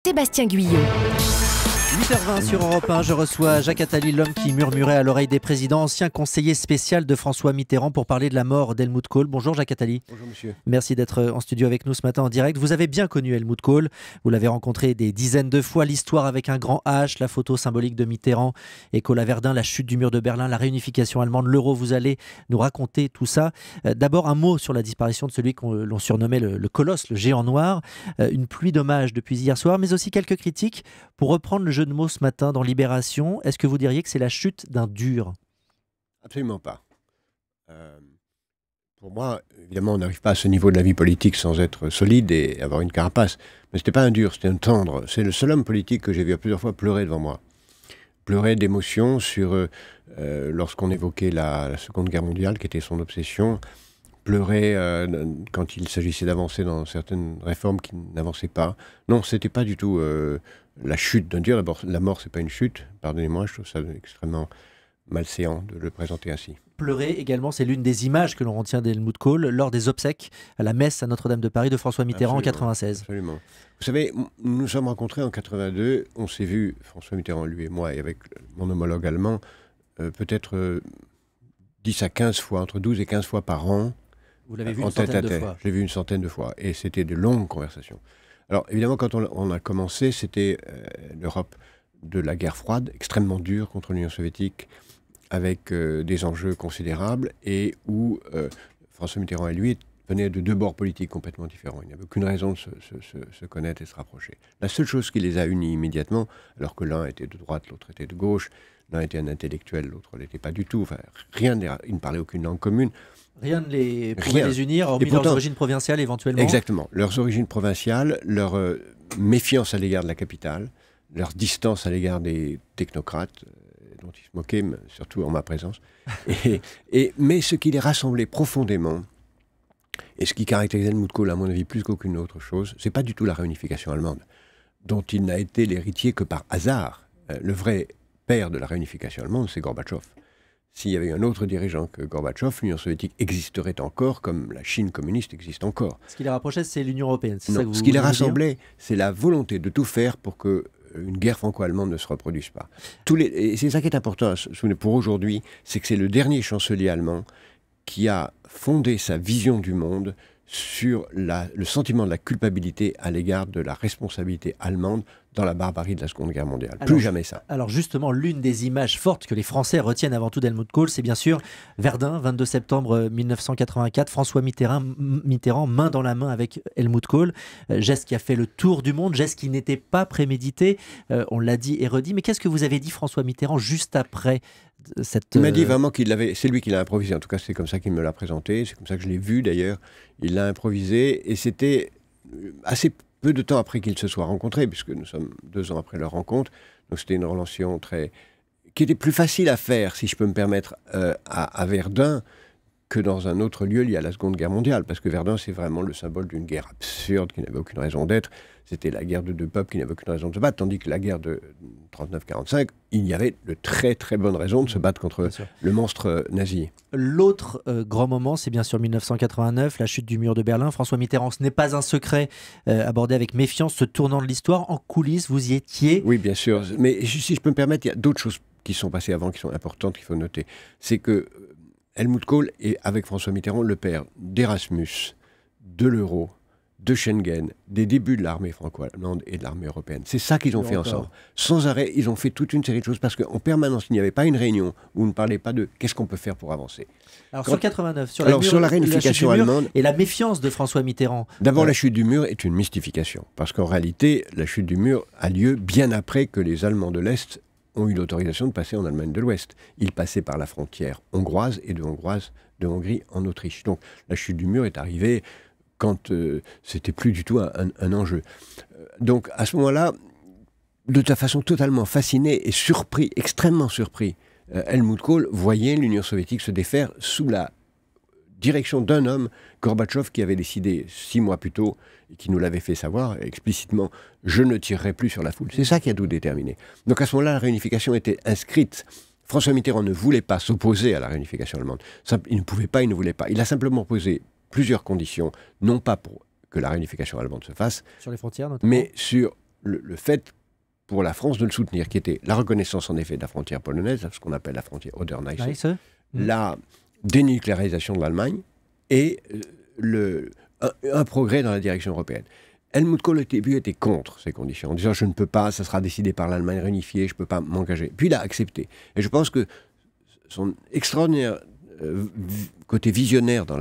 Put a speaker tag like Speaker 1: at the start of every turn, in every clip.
Speaker 1: Sébastien Guyot.
Speaker 2: 8h20 sur Europe 1, je reçois Jacques Attali, l'homme qui murmurait à l'oreille des présidents, ancien conseiller spécial de François Mitterrand pour parler de la mort d'Helmut Kohl. Bonjour Jacques Attali.
Speaker 3: Bonjour monsieur.
Speaker 2: Merci d'être en studio avec nous ce matin en direct. Vous avez bien connu Helmut Kohl, vous l'avez rencontré des dizaines de fois, l'histoire avec un grand H, la photo symbolique de Mitterrand et Kohl à Verdun, la chute du mur de Berlin, la réunification allemande, l'euro. Vous allez nous raconter tout ça. D'abord un mot sur la disparition de celui qu'on surnommait le colosse, le géant noir. Une pluie d'hommages depuis hier soir, mais aussi quelques critiques. Pour reprendre le jeu de mots ce matin dans Libération, est-ce que vous diriez que c'est la chute d'un dur?
Speaker 3: Absolument pas. Pour moi, évidemment, on n'arrive pas à ce niveau de la vie politique sans être solide et avoir une carapace. Mais ce n'était pas un dur, c'était un tendre. C'est le seul homme politique que j'ai vu plusieurs fois pleurer devant moi. Pleurer d'émotion sur lorsqu'on évoquait la Seconde Guerre mondiale, qui était son obsession. Pleurer quand il s'agissait d'avancer dans certaines réformes qui n'avançaient pas. Non, c'était pas du tout la chute d'un dieu. D'abord, la mort, c'est pas une chute. Pardonnez-moi, je trouve ça extrêmement malséant de le présenter ainsi.
Speaker 2: Pleurer également, c'est l'une des images que l'on retient d'Helmut Kohl lors des obsèques à la messe à Notre-Dame de Paris de François Mitterrand en 96.
Speaker 3: Absolument. Vous savez, nous nous sommes rencontrés en 82. On s'est vu, François Mitterrand, lui et moi, et avec mon homologue allemand, peut-être 10 à 15 fois, entre 12 et 15 fois par an.
Speaker 2: Vous l'avez vu une centaine de fois.
Speaker 3: Je l'ai vu une centaine de fois. Et c'était de longues conversations. Alors, évidemment, quand on a commencé, c'était l'Europe de la guerre froide, extrêmement dure contre l'Union soviétique, avec des enjeux considérables, et où François Mitterrand et lui venaient de deux bords politiques complètement différents. Il n'y avait aucune raison de se connaître et de se rapprocher. La seule chose qui les a unis immédiatement, alors que l'un était de droite, l'autre était de gauche, l'un était un intellectuel, l'autre ne l'était pas du tout, enfin, rien, ils ne parlaient aucune langue commune.
Speaker 2: Rien ne pouvait les unir, hormis leurs origines provinciales éventuellement.
Speaker 3: Exactement. Leurs origines provinciales, leur méfiance à l'égard de la capitale, leur distance à l'égard des technocrates, dont ils se moquaient, surtout en ma présence. Mais ce qui les rassemblait profondément, et ce qui caractérisait Helmut Kohl, à mon avis, plus qu'aucune autre chose, c'est pas du tout la réunification allemande, dont il n'a été l'héritier que par hasard. Le vrai père de la réunification allemande, c'est Gorbatchev. S'il y avait eu un autre dirigeant que Gorbatchev, l'Union soviétique existerait encore comme la Chine communiste existe encore.
Speaker 2: Ce qui les rapprochait, c'est l'Union européenne.
Speaker 3: Non, ce qui les rassemblait, c'est la volonté de tout faire pour que une guerre franco-allemande ne se reproduise pas. Et c'est ça qui est important pour aujourd'hui, c'est que c'est le dernier chancelier allemand qui a fondé sa vision du monde sur le sentiment de la culpabilité à l'égard de la responsabilité allemande dans la barbarie de la Seconde Guerre mondiale. Plus jamais ça.
Speaker 2: Alors justement, l'une des images fortes que les Français retiennent avant tout d'Helmut Kohl, c'est bien sûr Verdun, 22 septembre 1984, François Mitterrand, main dans la main avec Helmut Kohl, geste qui a fait le tour du monde, geste qui n'était pas prémédité, on l'a dit et redit, mais qu'est-ce que vous avez dit François Mitterrand juste après cette...
Speaker 3: Il m'a dit vraiment c'est lui qui l'a improvisé, en tout cas c'est comme ça qu'il me l'a présenté, c'est comme ça que je l'ai vu d'ailleurs, il l'a improvisé et c'était assez peu de temps après qu'ils se soient rencontrés, puisque nous sommes 2 ans après leur rencontre, donc c'était une relation qui était plus facile à faire, si je peux me permettre, à Verdun, que dans un autre lieu lié à la Seconde Guerre mondiale, parce que Verdun, c'est vraiment le symbole d'une guerre absurde qui n'avait aucune raison d'être. C'était la guerre de deux peuples qui n'avait aucune raison de se battre, tandis que la guerre de 39-45, il y avait de très très bonnes raisons de se battre contre le monstre nazi.
Speaker 2: L'autre grand moment, c'est bien sûr 1989, la chute du mur de Berlin. François Mitterrand, ce n'est pas un secret, abordé avec méfiance ce tournant de l'histoire. En coulisses, vous y étiez?
Speaker 3: Oui, bien sûr. Mais si je peux me permettre, il y a d'autres choses qui sont passées avant, qui sont importantes, qu'il faut noter. C'est que Helmut Kohl est, avec François Mitterrand, le père d'Erasmus, de l'euro, de Schengen, des débuts de l'armée franco-allemande et de l'armée européenne. C'est ça qu'ils ont fait ensemble. Sans arrêt, ils ont fait toute une série de choses parce qu'en permanence, il n'y avait pas une réunion où on ne parlait pas de qu'est-ce qu'on peut faire pour avancer.
Speaker 2: Alors sur 89,
Speaker 3: sur la réunification allemande
Speaker 2: et la méfiance de François Mitterrand.
Speaker 3: D'abord, la chute du mur est une mystification parce qu'en réalité, la chute du mur a lieu bien après que les Allemands de l'Est ont eu l'autorisation de passer en Allemagne de l'Ouest. Ils passaient par la frontière hongroise et de Hongrie en Autriche. Donc la chute du mur est arrivée quand c'était plus du tout un enjeu. Donc à ce moment-là, de ta façon totalement fasciné et surpris, extrêmement surpris, Helmut Kohl voyait l'Union soviétique se défaire sous la direction d'un homme, Gorbatchev, qui avait décidé 6 mois plus tôt, et qui nous l'avait fait savoir explicitement, je ne tirerai plus sur la foule. C'est ça qui a tout déterminé. Donc à ce moment-là, la réunification était inscrite. François Mitterrand ne voulait pas s'opposer à la réunification allemande. Il ne pouvait pas, il ne voulait pas. Il a simplement posé plusieurs conditions, non pas pour que la réunification allemande se fasse,
Speaker 2: sur les frontières notamment,
Speaker 3: mais sur le fait pour la France de le soutenir, qui était la reconnaissance en effet de la frontière polonaise, ce qu'on appelle la frontière Oder-Neisse, la dénucléarisation de l'Allemagne et un progrès dans la direction européenne. Helmut Kohl au début était contre ces conditions, en disant je ne peux pas, ça sera décidé par l'Allemagne réunifiée, je ne peux pas m'engager. Puis il a accepté. Et je pense que son extraordinaire côté visionnaire dans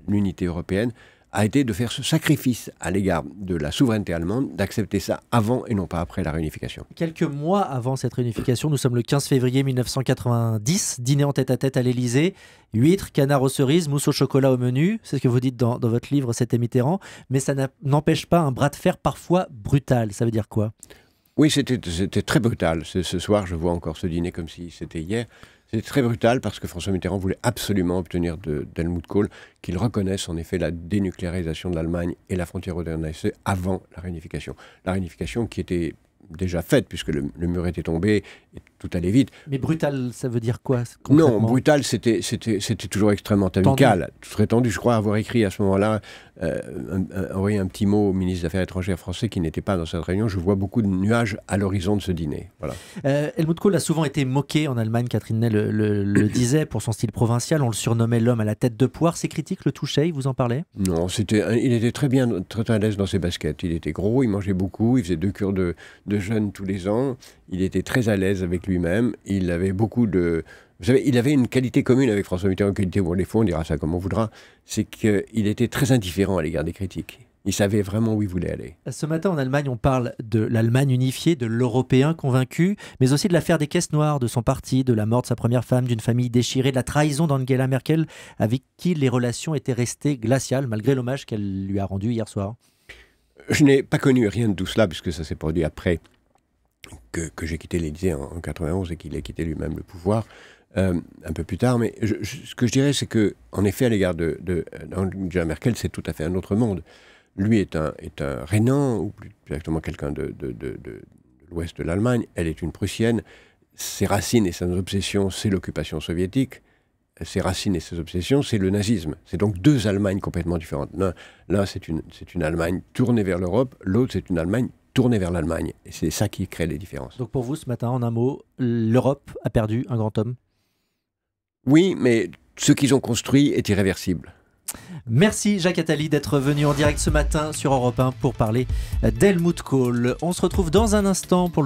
Speaker 3: l'unité européenne a été de faire ce sacrifice à l'égard de la souveraineté allemande, d'accepter ça avant et non pas après la réunification.
Speaker 2: Quelques mois avant cette réunification, nous sommes le 15 février 1990, dîner en tête-à-tête à l'Élysée, huîtres, canards aux cerises, mousse au chocolat au menu, c'est ce que vous dites dans votre livre, c'était Mitterrand, mais ça n'empêche pas un bras de fer parfois brutal. Ça veut dire quoi?
Speaker 3: Oui, c'était très brutal. Ce soir, je vois encore ce dîner comme si c'était hier. C'était très brutal parce que François Mitterrand voulait absolument obtenir d'Helmut Kohl qu'il reconnaisse en effet la dénucléarisation de l'Allemagne et la frontière Oder-Neisse avant la réunification. La réunification qui était déjà faite puisque le mur était tombé et tout allait vite.
Speaker 2: Mais brutal, ça veut dire quoi concrètement?
Speaker 3: Non, brutal, c'était toujours extrêmement amical, très tendu. Je crois avoir écrit à ce moment-là, envoyé un petit mot au ministre des Affaires étrangères français qui n'était pas dans cette réunion. Je vois beaucoup de nuages à l'horizon de ce dîner. Voilà.
Speaker 2: Helmut Kohl a souvent été moqué en Allemagne, Catherine Ney le disait, pour son style provincial. On le surnommait l'homme à la tête de poire. Ces critiques le touchaient, il vous en parlait?
Speaker 3: Non, il était très bien, très à l'aise dans ses baskets. Il était gros, il mangeait beaucoup, il faisait 2 cures de jeûne tous les ans. Il était très à l'aise avec lui-même. Il avait beaucoup de... Vous savez, il avait une qualité commune avec François Mitterrand, une qualité pour les fonds, on dira ça comme on voudra, c'est qu'il était très indifférent à l'égard des critiques. Il savait vraiment où il voulait aller.
Speaker 2: Ce matin en Allemagne, on parle de l'Allemagne unifiée, de l'Européen convaincu, mais aussi de l'affaire des caisses noires, de son parti, de la mort de sa première femme, d'une famille déchirée, de la trahison d'Angela Merkel, avec qui les relations étaient restées glaciales, malgré l'hommage qu'elle lui a rendu hier soir.
Speaker 3: Je n'ai pas connu rien de tout cela, puisque ça s'est produit après que j'ai quitté l'Élysée en 91 et qu'il ait quitté lui-même le pouvoir un peu plus tard. Mais ce que je dirais, c'est qu'en effet, à l'égard d'Angela Merkel, c'est tout à fait un autre monde. Lui est un Rhénan, ou plus exactement quelqu'un de l'ouest de l'Allemagne. Elle est une Prussienne. Ses racines et ses obsessions, c'est l'occupation soviétique. Ses racines et ses obsessions, c'est le nazisme. C'est donc 2 Allemagnes complètement différentes. L'un, c'est une Allemagne tournée vers l'Europe. L'autre, c'est une Allemagne tournée vers l'Allemagne. Et c'est ça qui crée les différences.
Speaker 2: Donc pour vous, ce matin, en un mot, l'Europe a perdu un grand homme?
Speaker 3: Oui, mais ce qu'ils ont construit est irréversible.
Speaker 2: Merci Jacques Attali d'être venu en direct ce matin sur Europe 1 pour parler d'Helmut Kohl. On se retrouve dans un instant pour le